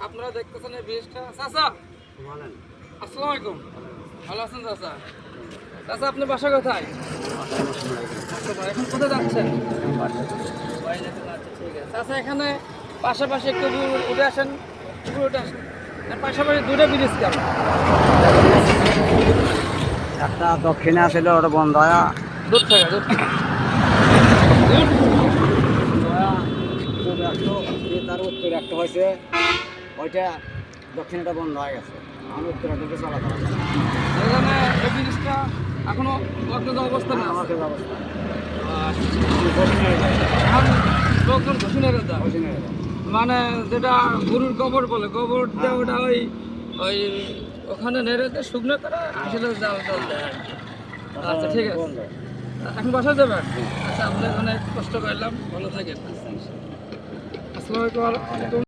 আপনারা দেখতেছেন এই ব্রিজটা। চাচা বলেন। আসসালামু আলাইকুম। ভালো আছেন চাচা? চাচা আপনি বাসা কোথায়? এখন কোথায় যাচ্ছেন? বাইরে চলে যাচ্ছেন, ঠিক আছে। চাচা এখানে পাশাপাশি একটু উঠে আসেন, উপরে উঠে আসেন। এর পাশাপাশি দুটো ব্রিজ কেন? একটা দক্ষিণে ছিল ওটা বন্ধ হয় দূর থেকে দূর থেকে। তার উত্তরে একটা হয়েছে, ওইটা দক্ষিণেটা বন্ধ হয়ে গেছে। আমি উত্তরে দুটো চলাচল এখানে এই ব্রিজটা এখনো অজ্ঞাত অবস্থা না আমাকে ব্যবস্থা এখন লোকজন ঘুষি নেড়ে দেয়। মানে যেটা গরুর গোবর বলে, গোবর দিয়ে ওটা ওই ওই ওখানে নেড়ে দিয়ে শুকনো করে আসলে জাল জাল দেয়। আচ্ছা ঠিক আছে, এখন বাসা যাবেন? আচ্ছা আপনার অনেক কষ্ট করলাম, ভালো থাকেন। আসসালামু আলাইকুম।